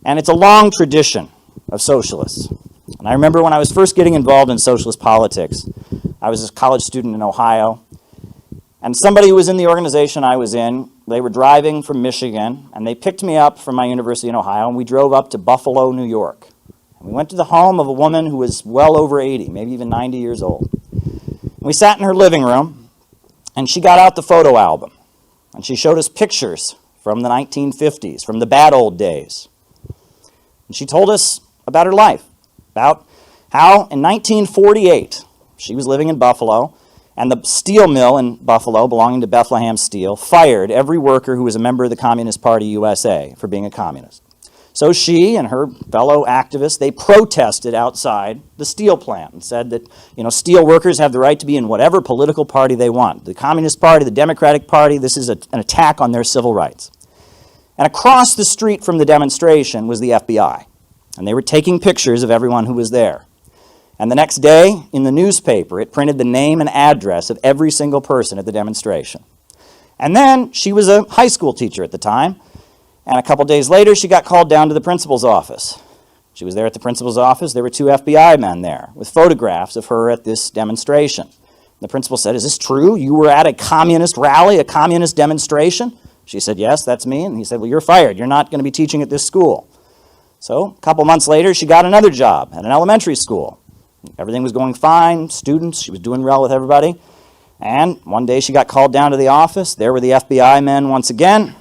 And it's a long tradition of socialists. And I remember when I was first getting involved in socialist politics, I was a college student in Ohio, and somebody who was in the organization I was in, they were driving from Michigan, and they picked me up from my university in Ohio, and we drove up to Buffalo, New York. And we went to the home of a woman who was well over 80, maybe even 90 years old. And we sat in her living room, and she got out the photo album, and she showed us pictures from the 1950s, from the bad old days. And she told us about her life, about how in 1948, she was living in Buffalo, and the steel mill in Buffalo, belonging to Bethlehem Steel, fired every worker who was a member of the Communist Party USA for being a communist. So she and her fellow activists, they protested outside the steel plant and said that, steel workers have the right to be in whatever political party they want. The Communist Party, the Democratic Party, this is an attack on their civil rights. And across the street from the demonstration was the FBI. And they were taking pictures of everyone who was there. And the next day, in the newspaper, it printed the name and address of every single person at the demonstration. And then she was a high school teacher at the time, and a couple days later, she got called down to the principal's office. She was there at the principal's office. There were 2 FBI men there with photographs of her at this demonstration. The principal said, "Is this true? You were at a communist rally, a communist demonstration?" She said, "Yes, that's me." And he said, "Well, you're fired. You're not going to be teaching at this school." So a couple months later, she got another job at an elementary school. Everything was going fine, students, she was doing well with everybody. And one day she got called down to the office. There were the FBI men once again,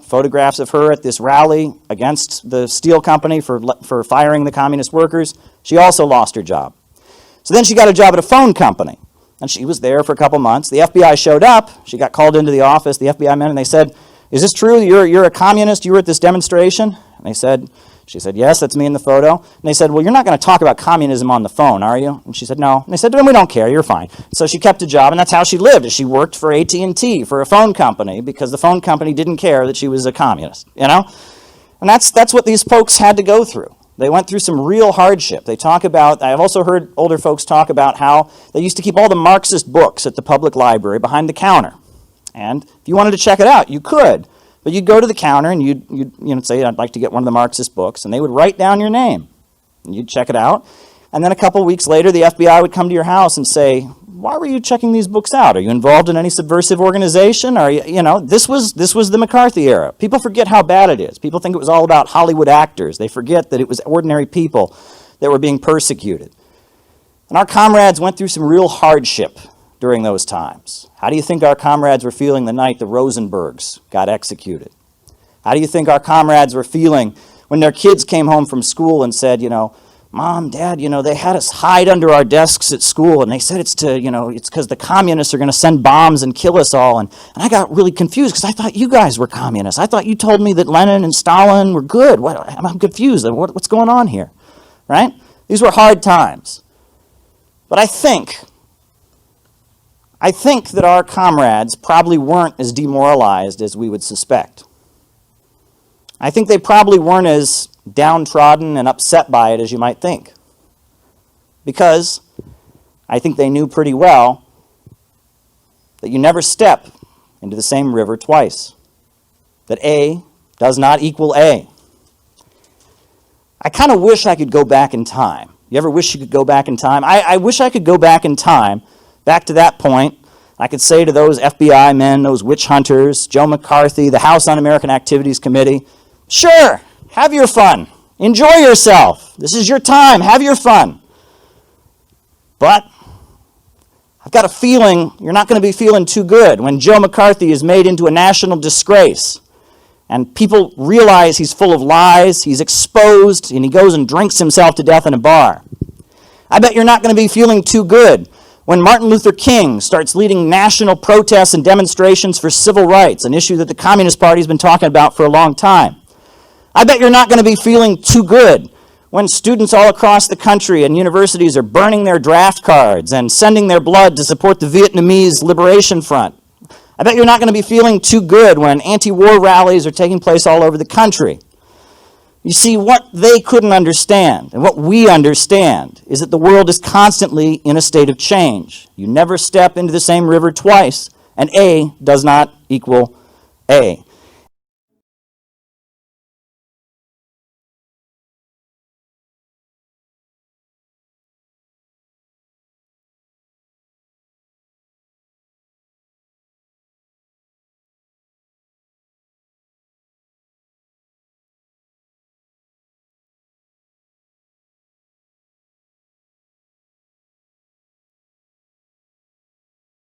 photographs of her at this rally against the steel company for firing the communist workers. She also lost her job. So then she got a job at a phone company, and she was there for a couple months. The FBI showed up. She got called into the office, the FBI men, and they said, "Is this true? You're a communist? You were at this demonstration?" And she said, "Yes, that's me in the photo." And they said, "Well, you're not going to talk about communism on the phone, are you?" And she said, "No." And they said, "Then we don't care, you're fine." So she kept a job, and that's how she lived. She worked for AT&T, for a phone company, because the phone company didn't care that she was a communist, And that's what these folks had to go through. They went through some real hardship. I've also heard older folks talk about how they used to keep all the Marxist books at the public library behind the counter. And if you wanted to check it out, you could. But you'd go to the counter and you'd say, "I'd like to get one of the Marxist books," and they would write down your name. And you'd check it out. And then a couple weeks later, the FBI would come to your house and say, "Why were you checking these books out? Are you involved in any subversive organization?" Or, this was the McCarthy era. People forget how bad it is. People think it was all about Hollywood actors. They forget that it was ordinary people that were being persecuted. And our comrades went through some real hardship during those times. How do you think our comrades were feeling the night the Rosenbergs got executed? How do you think our comrades were feeling when their kids came home from school and said, "Mom, Dad, they had us hide under our desks at school, and they said it's because the communists are going to send bombs and kill us all." And I got really confused because I thought you guys were communists. I thought you told me that Lenin and Stalin were good. I'm confused. What's going on here, right? These were hard times. But I think that our comrades probably weren't as demoralized as we would suspect. I think they probably weren't as downtrodden and upset by it as you might think. Because I think they knew pretty well that you never step into the same river twice. That A does not equal A. I kind of wish I could go back in time. You ever wish you could go back in time? I wish I could go back in time, back to that point. I could say to those FBI men, those witch hunters, Joe McCarthy, the House Un-American Activities Committee, "Sure, have your fun. Enjoy yourself. This is your time. Have your fun." But I've got a feeling you're not going to be feeling too good when Joe McCarthy is made into a national disgrace and people realize he's full of lies, he's exposed, and he goes and drinks himself to death in a bar. I bet you're not going to be feeling too good when Martin Luther King starts leading national protests and demonstrations for civil rights, an issue that the Communist Party has been talking about for a long time. I bet you're not going to be feeling too good when students all across the country and universities are burning their draft cards and sending their blood to support the Vietnamese Liberation Front. I bet you're not going to be feeling too good when anti-war rallies are taking place all over the country. You see, what they couldn't understand, and what we understand, is that the world is constantly in a state of change. You never step into the same river twice, and A does not equal A.